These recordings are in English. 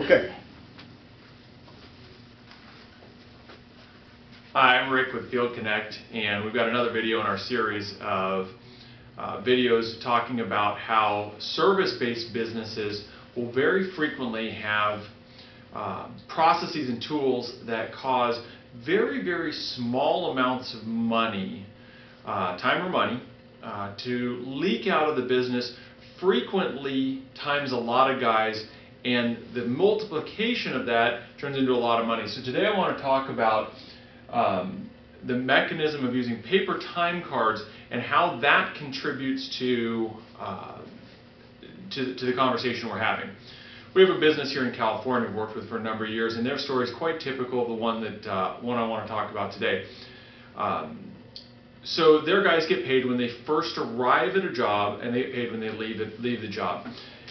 Okay. Hi, I'm Rick with FieldConnect, and we've got another video in our series of videos talking about how service-based businesses will very frequently have processes and tools that cause very, very small amounts of money, time or money, to leak out of the business frequently times a lot of guys, and the multiplication of that turns into a lot of money. So today I want to talk about the mechanism of using paper time cards and how that contributes to the conversation we're having. We have a business here in California we've worked with for a number of years, and their story is quite typical of the one I want to talk about today. So their guys get paid when they first arrive at a job, and they get paid when they leave the job.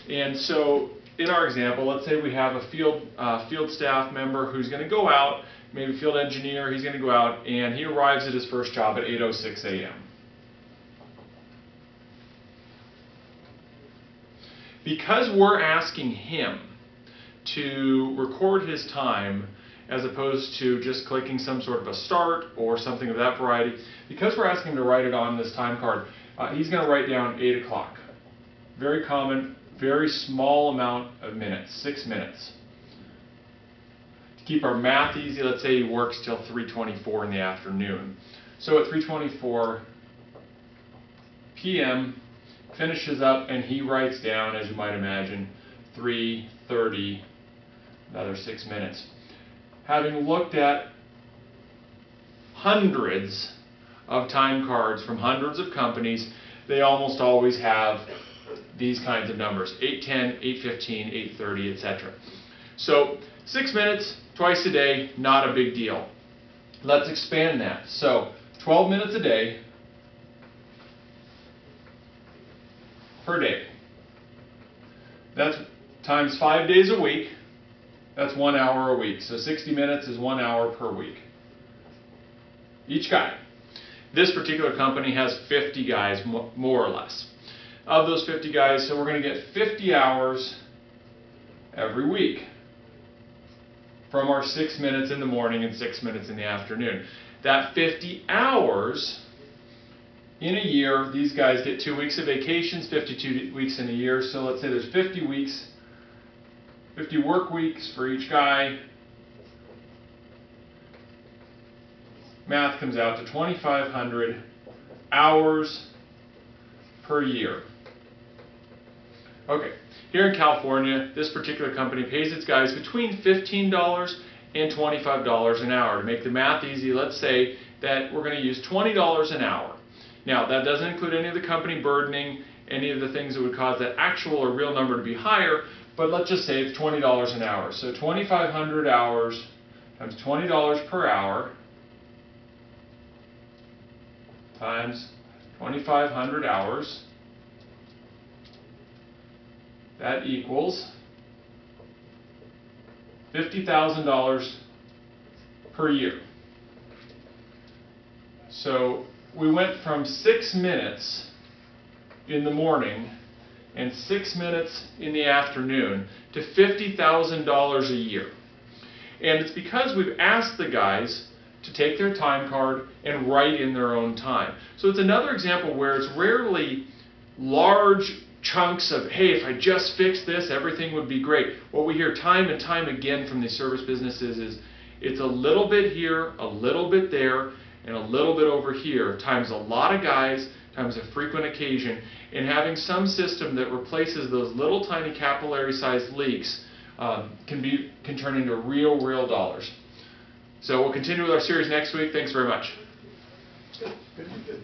And so in our example, let's say we have a field staff member who's going to go out, maybe field engineer, he's going to go out and he arrives at his first job at 8:06 a.m. Because we're asking him to record his time as opposed to just clicking some sort of a start or something of that variety, because we're asking him to write it on this time card, he's going to write down 8 o'clock. Very common, very small amount of minutes, 6 minutes. To keep our math easy, let's say he works till 3:24 in the afternoon. So at 3:24 p.m. finishes up and he writes down, as you might imagine, 3:30, another 6 minutes. Having looked at hundreds of time cards from hundreds of companies, they almost always have these kinds of numbers: 8:10, 8:15, 8:30, etc. So 6 minutes twice a day, not a big deal. Let's expand that. So 12 minutes a day per day. That's times 5 days a week. That's 1 hour a week. So 60 minutes is 1 hour per week. Each guy. This particular company has 50 guys, more or less. Of those 50 guys, so we're going to get 50 hours every week from our 6 minutes in the morning and 6 minutes in the afternoon. That 50 hours in a year, these guys get 2 weeks of vacations, 52 weeks in a year. So let's say there's 50 weeks, 50 work weeks for each guy. Math comes out to 2,500 hours per year. Okay, here in California, this particular company pays its guys between $15 and $25 an hour. To make the math easy, let's say that we're going to use $20 an hour. Now, that doesn't include any of the company burdening, any of the things that would cause that actual or real number to be higher, but let's just say it's $20 an hour. So 2,500 hours times $20 per hour times 2,500 hours. That equals $50,000 per year. So we went from 6 minutes in the morning and 6 minutes in the afternoon to $50,000 a year. And it's because we've asked the guys to take their time card and write in their own time. So it's another example where it's rarely large chunks of, hey, if I just fix this, everything would be great. What we hear time and time again from these service businesses is it's a little bit here, a little bit there, and a little bit over here, times a lot of guys, times a frequent occasion, and having some system that replaces those little tiny capillary-sized leaks can turn into real dollars. So we'll continue with our series next week. Thanks very much. Good.